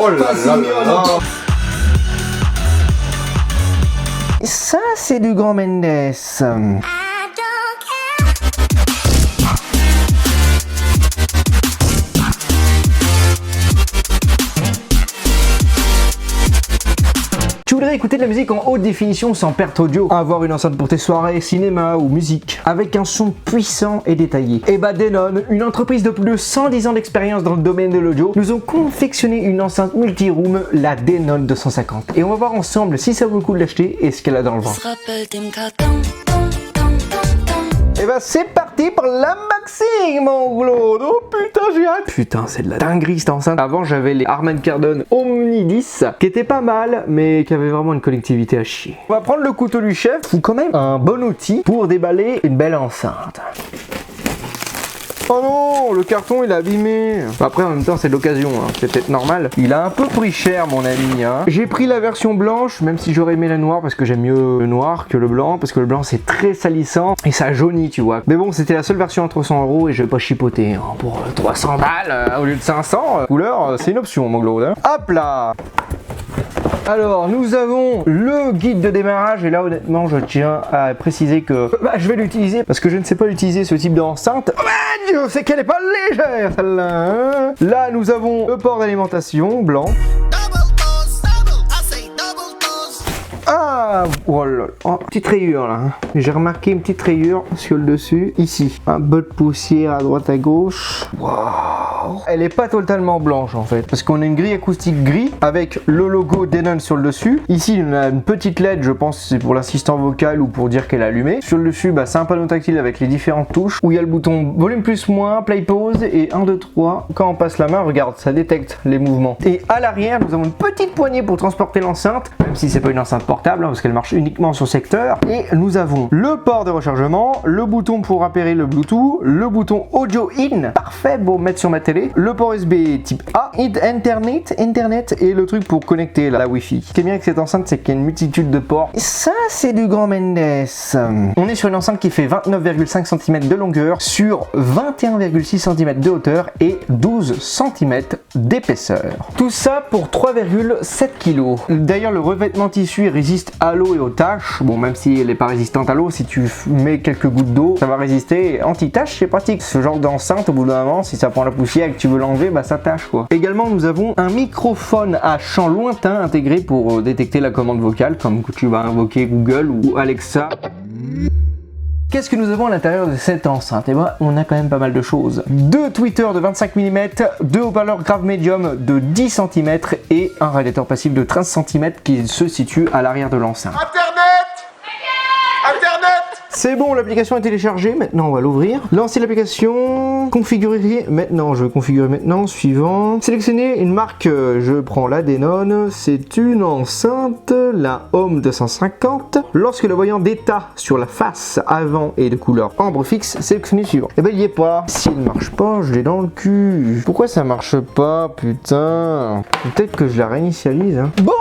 Oh là là là là. Ça, c'est du grand Mendes. Tu voudrais écouter de la musique en haute définition sans perte audio, avoir une enceinte pour tes soirées, cinéma ou musique, avec un son puissant et détaillé. Et bah Denon, une entreprise de plus de 110 ans d'expérience dans le domaine de l'audio, nous ont confectionné une enceinte multi-room, la Denon 250. Et on va voir ensemble si ça vaut le coup de l'acheter et ce qu'elle a dans le ventre. Et bah c'est parti pour l'unboxing mon Claude. Oh putain j'ai hâte. Putain c'est de la dinguerie cette enceinte. Avant j'avais les Harman Kardon Omni 10 qui étaient pas mal mais qui avaient vraiment une connectivité à chier. On va prendre le couteau du chef, ou quand même un bon outil pour déballer une belle enceinte. Oh non, le carton il est abîmé. Après en même temps c'est de l'occasion, hein. C'est peut-être normal. Il a un peu pris cher mon ami, hein. J'ai pris la version blanche, même si j'aurais aimé la noire parce que j'aime mieux le noir que le blanc, parce que le blanc c'est très salissant et ça jaunit tu vois. Mais bon c'était la seule version à 300 € et je vais pas chipoter, hein. Pour 300 balles au lieu de 500, couleur c'est une option mon Claude, hein. Hop là. Alors nous avons le guide de démarrage et là honnêtement je tiens à préciser que je vais l'utiliser parce que je ne sais pas utiliser ce type d'enceinte. Je sais qu'elle est pas légère celle-là, hein. Là nous avons le port d'alimentation blanc. Ah, oh là là, oh, petite rayure là, hein. J'ai remarqué une petite rayure sur le dessus, ici. Un peu de poussière à droite à gauche. Waouh. Elle est pas totalement blanche en fait, parce qu'on a une grille acoustique gris avec le logo Denon sur le dessus. Ici on a une petite LED, je pense c'est pour l'assistant vocal ou pour dire qu'elle est allumée. Sur le dessus c'est un panneau tactile avec les différentes touches où il y a le bouton volume plus moins, play pause et 1, 2, 3. Quand on passe la main, regarde, ça détecte les mouvements. Et à l'arrière nous avons une petite poignée pour transporter l'enceinte, même si c'est pas une enceinte portable, hein, parce qu'elle marche uniquement sur secteur. Et nous avons le port de rechargement, le bouton pour appairer le Bluetooth, le bouton audio in, parfait pour mettre sur ma télé, le port USB type A, Internet et le truc pour connecter la Wi-Fi. Ce qui est bien avec cette enceinte, c'est qu'il y a une multitude de ports. Et ça, c'est du grand Mendes. On est sur une enceinte qui fait 29,5 cm de longueur sur 21,6 cm de hauteur et 12 cm d'épaisseur. Tout ça pour 3,7 kg. D'ailleurs, le revêtement tissu résiste à l'eau et aux taches. Bon, même si elle n'est pas résistante à l'eau, si tu mets quelques gouttes d'eau, ça va résister. Anti-tache, c'est pratique. Ce genre d'enceinte, au bout d'un moment, si ça prend la poussière et que tu veux l'enlever, ça tâche quoi. Également, nous avons un microphone à champ lointain intégré pour détecter la commande vocale, comme que tu vas invoquer Google ou Alexa. Qu'est-ce que nous avons à l'intérieur de cette enceinte? Et on a quand même pas mal de choses. Deux tweeters de 25 mm, deux haut-parleurs grave médium de 10 cm et un radiateur passif de 13 cm qui se situe à l'arrière de l'enceinte. C'est bon, l'application est téléchargée, maintenant on va l'ouvrir. Lancer l'application, configurer maintenant, je vais configurer maintenant, suivant. Sélectionner une marque, je prends la Denon, c'est une enceinte, la Home 250. Lorsque le voyant d'état sur la face avant est de couleur ambre fixe, sélectionnez suivant. Et il y est pas. S'il ne marche pas, je l'ai dans le cul. Pourquoi ça marche pas, putain? Peut-être que je la réinitialise, hein. Bon,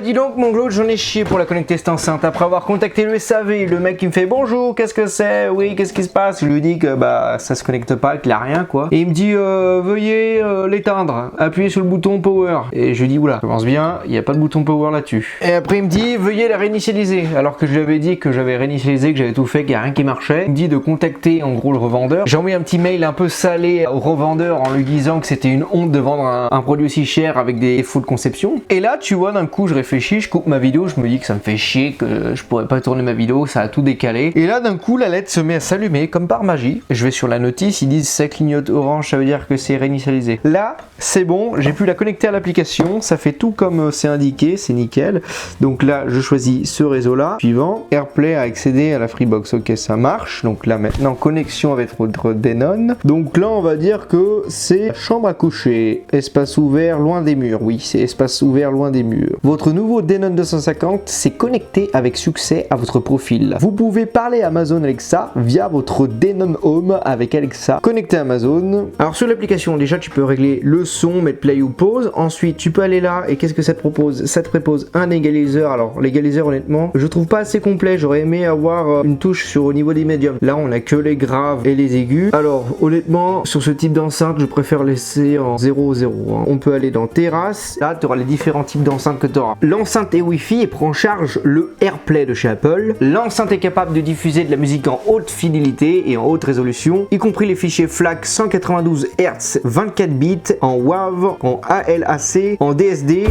dis donc mon Claude, j'en ai chié pour la connecter cette enceinte. Après avoir contacté le SAV, le mec qui me fait bonjour, qu'est-ce que c'est? Oui, qu'est-ce qui se passe? Je lui dis que ça se connecte pas, qu'il a rien quoi. Et il me dit veuillez l'éteindre, appuyez sur le bouton power. Et je lui dis oula, ça commence bien, il n'y a pas de bouton power là-dessus. Et après il me dit veuillez la réinitialiser. Alors que je lui avais dit que j'avais réinitialisé, que j'avais tout fait, qu'il n'y a rien qui marchait. Il me dit de contacter en gros le revendeur. J'ai envoyé un petit mail un peu salé au revendeur en lui disant que c'était une honte de vendre un produit aussi cher avec des défauts de conception. Et là tu vois d'un coup je réfléchis, je coupe ma vidéo, je me dis que ça me fait chier, que je pourrais pas tourner ma vidéo, ça a tout décalé. Et là d'un coup la LED se met à s'allumer comme par magie. Je vais sur la notice, ils disent ça clignote orange, ça veut dire que c'est réinitialisé. Là c'est bon, j'ai pu la connecter à l'application, ça fait tout comme c'est indiqué, c'est nickel. Donc là je choisis ce réseau là. Suivant, AirPlay a accédé à la Freebox, ok ça marche. Donc là maintenant connexion avec votre Denon. Donc là on va dire que c'est chambre à coucher, espace ouvert loin des murs. Oui c'est espace ouvert loin des murs. Votre nouveau Denon 250 s'est connecté avec succès à votre profil. Vous pouvez parler à Amazon Alexa via votre Denon Home avec Alexa connecté à Amazon. Alors sur l'application, déjà tu peux régler le son, mettre play ou pause. Ensuite tu peux aller là et qu'est-ce que ça te propose? Ça te propose un égaliseur. Alors l'égaliseur honnêtement je trouve pas assez complet, j'aurais aimé avoir une touche au niveau des médiums. Là on a que les graves et les aigus. Alors honnêtement sur ce type d'enceinte je préfère laisser en 0,0 hein. On peut aller dans terrasse, là tu auras les différents types d'enceintes que tu auras. L'enceinte est Wi-Fi et prend en charge le AirPlay de chez Apple. L'enceinte est capable de diffuser de la musique en haute fidélité et en haute résolution, y compris les fichiers FLAC 192 Hz 24 bits en WAV, en ALAC, en DSD.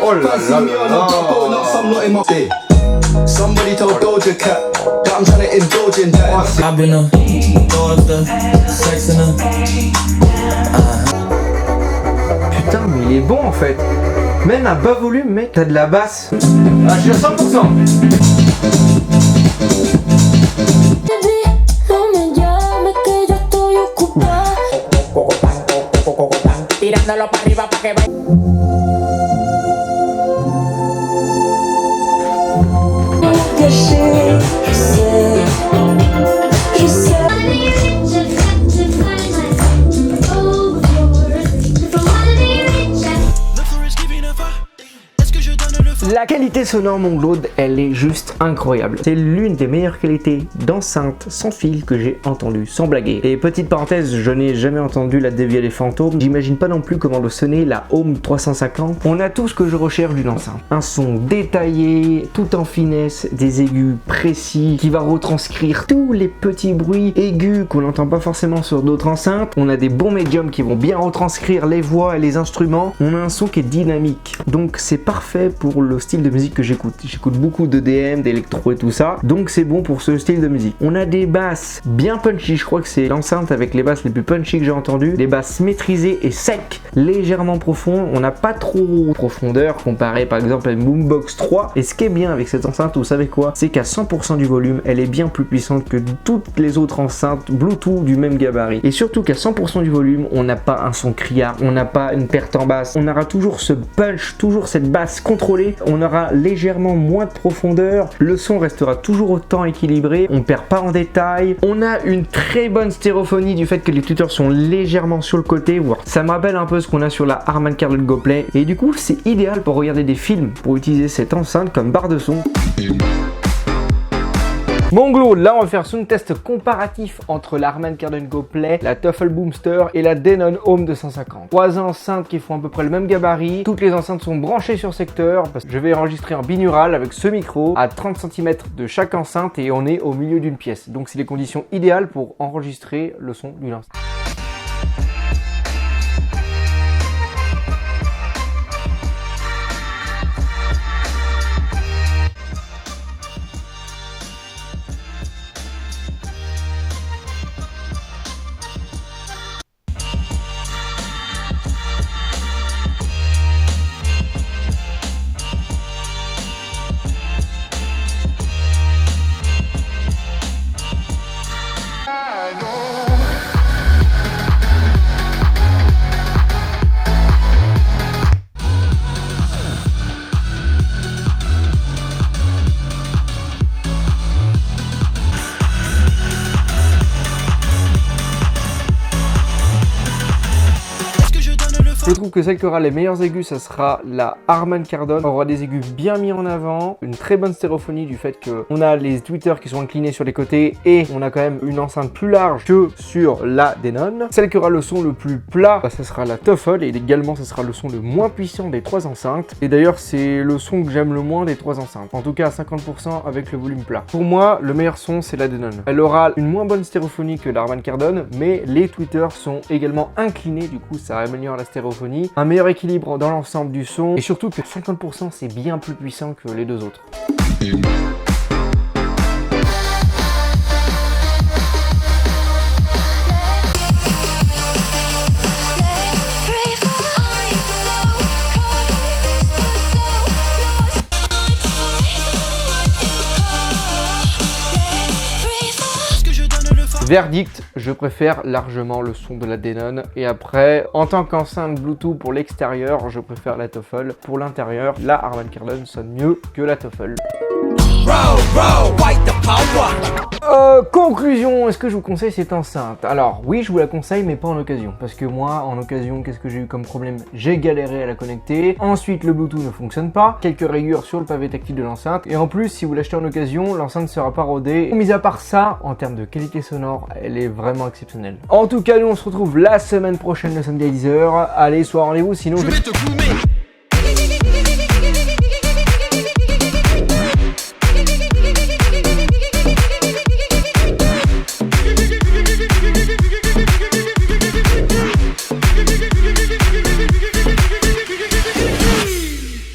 Oh là là. Somebody told Doja Cat that I'm trying to indulge in that. I've been a daughter, sex in Putain, mais il est bon en fait. Même à bas volume, mec, t'as de la basse. Ah, je suis à 100%. Tirándolo para arriba para que La qualité sonore Monglode, elle est juste incroyable. C'est l'une des meilleures qualités d'enceinte sans fil que j'ai entendu, sans blaguer. Et petite parenthèse, je n'ai jamais entendu la Devialet Phantom. J'imagine pas non plus comment doit sonner la Home 350. On a tout ce que je recherche d'une enceinte. Un son détaillé, tout en finesse, des aigus précis, qui va retranscrire tous les petits bruits aigus qu'on n'entend pas forcément sur d'autres enceintes. On a des bons médiums qui vont bien retranscrire les voix et les instruments. On a un son qui est dynamique. Donc c'est parfait pour le style de musique que j'écoute. J'écoute beaucoup d'EDM, d'électro et tout ça, donc c'est bon pour ce style de musique. On a des basses bien punchy, je crois que c'est l'enceinte avec les basses les plus punchy que j'ai entendues. Des basses maîtrisées et secs, légèrement profondes. On n'a pas trop de profondeur comparé par exemple à une Boombox 3. Et ce qui est bien avec cette enceinte, vous savez quoi? C'est qu'à 100% du volume, elle est bien plus puissante que toutes les autres enceintes Bluetooth du même gabarit. Et surtout qu'à 100% du volume, on n'a pas un son criard, on n'a pas une perte en basse. On aura toujours ce punch, toujours cette basse contrôlée. On aura légèrement moins de profondeur, le son restera toujours autant équilibré, on perd pas en détail, on a une très bonne stéréophonie du fait que les tweeters sont légèrement sur le côté, voire ça me rappelle un peu ce qu'on a sur la Harman Kardon Go Play, et du coup c'est idéal pour regarder des films, pour utiliser cette enceinte comme barre de son. Monglode, là on va faire son test comparatif entre la Harman Kardon Go Play, la Tuffle Boomster et la Denon Home 250. Trois enceintes qui font à peu près le même gabarit. Toutes les enceintes sont branchées sur secteur parce que je vais enregistrer en binaural avec ce micro à 30 cm de chaque enceinte et on est au milieu d'une pièce. Donc c'est les conditions idéales pour enregistrer le son d'une enceinte. Je trouve que celle qui aura les meilleurs aigus, ça sera la Harman Kardon. On aura des aigus bien mis en avant, une très bonne stéréophonie du fait qu'on a les tweeters qui sont inclinés sur les côtés et on a quand même une enceinte plus large que sur la Denon. Celle qui aura le son le plus plat, ça sera la Tuffle et également ça sera le son le moins puissant des trois enceintes. Et d'ailleurs c'est le son que j'aime le moins des trois enceintes, en tout cas à 50% avec le volume plat. Pour moi, le meilleur son c'est la Denon. Elle aura une moins bonne stéréophonie que la Harman Kardon, mais les tweeters sont également inclinés, du coup ça améliore la stéréophonie. Un meilleur équilibre dans l'ensemble du son et surtout que 50% c'est bien plus puissant que les deux autres. Verdict, je préfère largement le son de la Denon. Et après, en tant qu'enceinte Bluetooth pour l'extérieur, je préfère la Toffle. Pour l'intérieur, la Harman Kardon sonne mieux que la Toffle. Conclusion, est-ce que je vous conseille cette enceinte? Alors oui, je vous la conseille, mais pas en occasion, parce que moi en occasion, qu'est-ce que j'ai eu comme problème? J'ai galéré à la connecter, ensuite le Bluetooth ne fonctionne pas, quelques rayures sur le pavé tactile de l'enceinte, et en plus si vous l'achetez en occasion, l'enceinte ne sera pas rodée. Mis à part ça, en termes de qualité sonore, elle est vraiment exceptionnelle. En tout cas, nous on se retrouve la semaine prochaine le samedi à 10h. Allez, sois au rendez-vous, sinon je vais te fumer.